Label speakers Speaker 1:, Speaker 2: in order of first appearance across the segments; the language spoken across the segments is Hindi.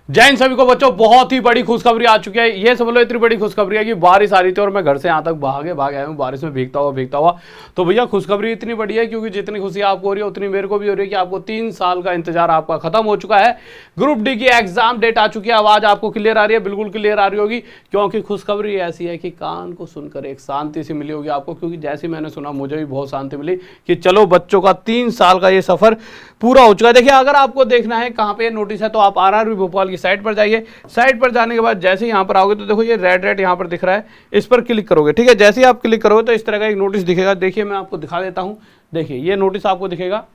Speaker 1: जय हिंद सभी को बच्चों, बहुत ही बड़ी खुशखबरी आ चुकी है। ये समझ लो इतनी बड़ी खुशखबरी है कि बारिश आ रही थी और मैं घर से यहाँ तक भाग आया हूँ बारिश में भीगता हुआ। तो भैया खुशखबरी इतनी बड़ी है क्योंकि जितनी खुशी आपको हो रही है उतनी मेरे को भी हो रही है कि आपको 3 साल का इंतजार आपका खत्म हो चुका है। ग्रुप डी की एग्जाम डेट आ चुकी है। आवाज आपको क्लियर आ रही है? बिल्कुल क्लियर आ रही होगी, क्योंकि खुशखबरी ऐसी है कि कान को सुनकर एक शांति सी मिली होगी आपको, क्योंकि जैसे मैंने सुना मुझे भी बहुत शांति मिली कि चलो बच्चों का 3 साल का ये सफर पूरा हो चुका है। देखिए, अगर आपको देखना है कहाँ पे नोटिस है तो आप आरआरबी भोपाल की साइट पर जाइए। साइट पर जाने के बाद जैसे ही यहाँ पर आओगे तो देखो ये रेड यहाँ पर दिख रहा है, इस पर क्लिक करोगे। ठीक है, जैसे ही आप क्लिक करोगे तो इस तरह का एक नोटिस दिखेगा। देखिए मैं आपको दिखा देता हूँ। देखिए ये नोटिस आपको दिखेगा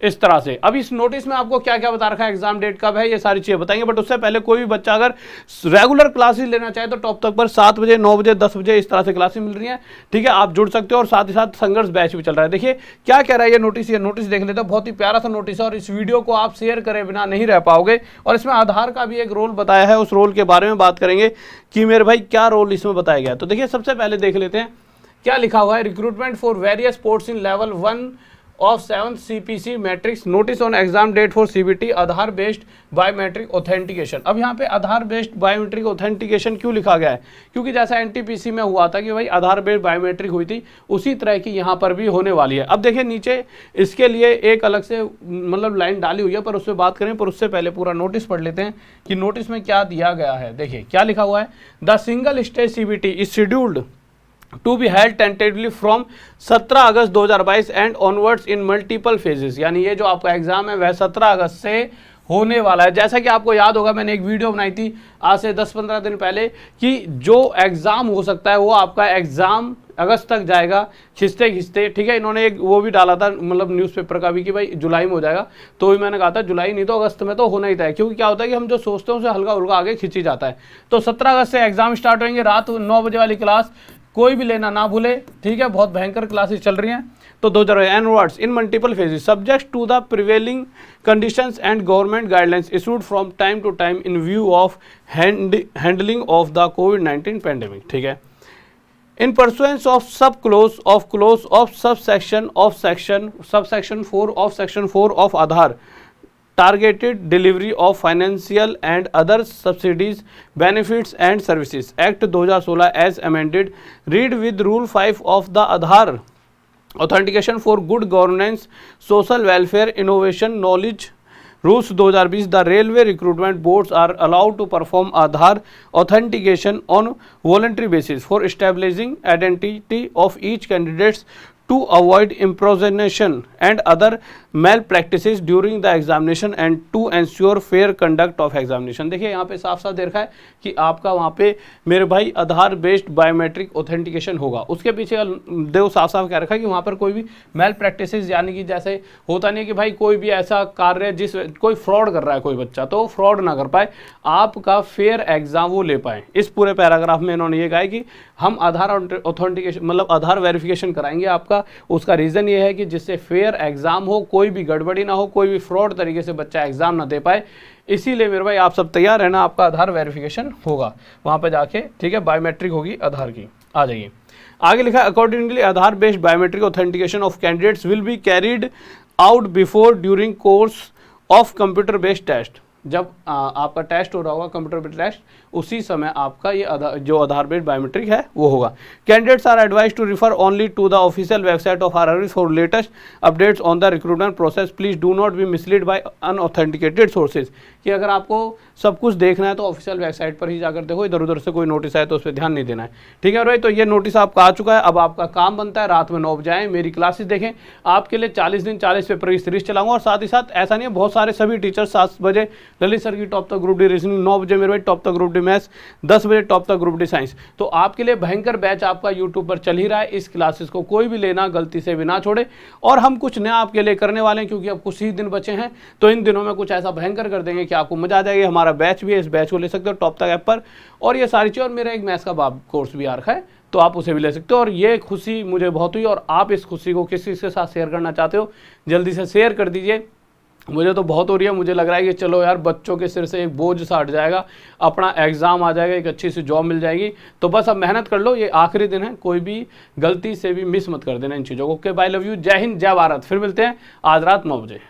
Speaker 1: इस तरह से। अब इस नोटिस में आपको क्या क्या बता रखा है, एग्जाम डेट कब है, ये सारी चीजें बताएंगे। बट उससे पहले कोई भी बच्चा अगर रेगुलर क्लासेस लेना चाहे तो टॉप तक पर 7 बजे 9 बजे 10 बजे इस तरह से क्लासेस मिल रही हैं। ठीक है, आप जुड़ सकते हो और साथ ही साथ संघर्ष बैच भी चल रहा है। देखिए क्या कह रहा है ये नोटिस देख लेते हैं। बहुत ही प्यारा सा नोटिस है और इस वीडियो को आप शेयर करे बिना नहीं रह पाओगे। और इसमें आधार का भी एक रोल बताया है, उस रोल के बारे में बात करेंगे कि मेरे भाई क्या रोल इसमें बताया गया। तो देखिए सबसे पहले देख लेते हैं क्या लिखा हुआ है। Recruitment for various posts in level 1 of 7th CPC matrix notice on exam date for CBT Aadhaar based biometric authentication. अब यहाँ पे आधार बेस्ड बायोमेट्रिक ऑथेंटिकेशन क्यों लिखा गया है? क्योंकि जैसा NTPC में हुआ था कि भाई आधार बेस्ड बायोमेट्रिक हुई थी, उसी तरह की यहाँ पर भी होने वाली है। अब देखिए नीचे इसके लिए एक अलग से मतलब लाइन डाली हुई है, पर उस पर बात करें। पर उससे पहले पूरा नोटिस पढ़ लेते हैं कि नोटिस में क्या दिया गया है। देखिए क्या लिखा हुआ है। The single stage CBT is scheduled to be held tentatively from 17 August 2022 and onwards in multiple phases. यानी ये जो आपका एग्जाम है वह 17 अगस्त से होने वाला है। जैसा कि आपको याद होगा मैंने एक वीडियो बनाई थी आज से 10-15 दिन पहले कि जो एग्जाम हो सकता है वो आपका एग्जाम अगस्त तक जाएगा खिंचते खिंचते। ठीक है, इन्होंने एक वो भी डाला था मतलब न्यूज़पेपर का भी कि भाई जुलाई में हो जाएगा। तो भी मैंने कहा था जुलाई नहीं तो अगस्त में तो होना ही था, क्योंकि क्या होता है कि हम जो सोचते हैं उसे हल्का हल्का आगे खिंची जाता है। तो 17 अगस्त से एग्जाम स्टार्ट होंगे। रात 9 बजे वाली क्लास कोई भी लेना ना भूले। ठीक है, बहुत भयंकर क्लासेस चल रही हैं। तो 2000 onwards in multiple phases subject to the prevailing conditions and government guidelines issued from time to time in view of handling of the कोविड-19 पैंडेमिक। ठीक है, in pursuance of subclause of subsection 4 of section 4 of Aadhaar targeted delivery of financial and other subsidies, benefits and services Act 2016 as amended, read with Rule 5 of the Aadhaar authentication for good governance, social welfare, innovation, knowledge Rules 2020, the railway recruitment boards are allowed to perform Aadhaar authentication on voluntary basis for establishing identity of each candidate to avoid impersonation and other malpractices during the examination and to ensure fair conduct of examination। देखिए यहाँ पे साफ साफ दे रखा है कि आपका वहाँ पे मेरे भाई आधार बेस्ड बायोमेट्रिक ऑथेंटिकेशन होगा। उसके पीछे देखो साफ साफ कह रखा है कि वहाँ पर कोई भी मेल प्रैक्टिसेस यानी कि जैसे होता नहीं है कि भाई कोई भी ऐसा कार्य जिस कोई फ्रॉड कर रहा है कोई बच्चा, तो फ्रॉड ना कर पाए, आपका फेयर एग्जाम वो ले पाए। इस पूरे पैराग्राफ में इन्होंने ये कहा है कि हम आधार ऑथेंटिकेशन मतलब आधार वेरिफिकेशन कराएंगे आपका। उसका रीज़न ये है कि जिससे फेयर एग्जाम हो, कोई भी गड़बड़ी ना हो, कोई भी फ्रॉड तरीके से बच्चा एग्जाम ना दे पाए। इसीलिए मेरे भाई आप सब तैयार रहना, आपका आधार वेरिफिकेशन होगा वहाँ पे जाके। ठीक है, बायोमेट्रिक होगी आधार की। आ जाइए आगे लिखा है accordingly Aadhaar based biometric authentication of candidates will be carried out before during course of computer based test. जब आपका टेस्ट हो रहा होगा कंप्यूटर बेस्ड टेस्ट, उसी समय आपका ये जो आधार बेस्ड बायोमेट्रिक है वो होगा। Candidates are advise to refer only to the official website of RRB for latest updates on the recruitment process. Please do not be mislead by unauthenticated sources. कि अगर आपको सब कुछ देखना है तो ऑफिशियल वेबसाइट पर ही जाकर देखो, इधर उधर से कोई नोटिस आए तो उस पर ध्यान नहीं देना है। ठीक है भाई, तो ये नोटिस आपका आ चुका है। अब आपका काम बनता है रात में 9 बजे आए, मेरी क्लासेस देखें। आपके लिए 40 दिन 40 पेपर की सीरीज चलाऊंगा। और साथ ही साथ ऐसा नहीं है, बहुत सारे सभी टीचर्स 7 बजे ललित सर की टॉप तक ग्रुप डी रीजनिंग, 9 बजे मेरे भाई टॉप तक ग्रुप डी मैथ्स, 10 बजे टॉप तक ग्रुप डी साइंस। तो आपके लिए भयंकर बैच आपका यूट्यूब पर चल ही रहा है। इस क्लासेस को कोई भी लेना गलती से भी ना छोड़े। और हम कुछ नया आपके लिए करने वाले हैं, क्योंकि अब कुछ ही दिन बचे हैं। तो इन दिनों में कुछ ऐसा भयंकर कर देंगे कि आपको मजा आ जाएगी। हमारा बैच भी है, इस बैच को ले सकते हो टॉप तक ऐप पर। और ये सारी चीज़, और मेरा एक मैथ्स का बाप कोर्स भी आ रखा है, तो आप उसे भी ले सकते हो। और ये खुशी मुझे बहुत हुई। और आप इस खुशी को किसी के साथ शेयर करना चाहते हो जल्दी से शेयर कर दीजिए। मुझे तो बहुत हो रही है। मुझे लग रहा है कि चलो यार बच्चों के सिर से एक बोझ सा हट जाएगा, अपना एग्जाम आ जाएगा, एक अच्छी सी जॉब मिल जाएगी। तो बस अब मेहनत कर लो, ये आखिरी दिन है, कोई भी गलती से भी मिस मत कर देना इन चीज़ों को। ओके, बाय, लव यू, जय हिंद, जय भारत। फिर मिलते हैं आज रात 9 बजे।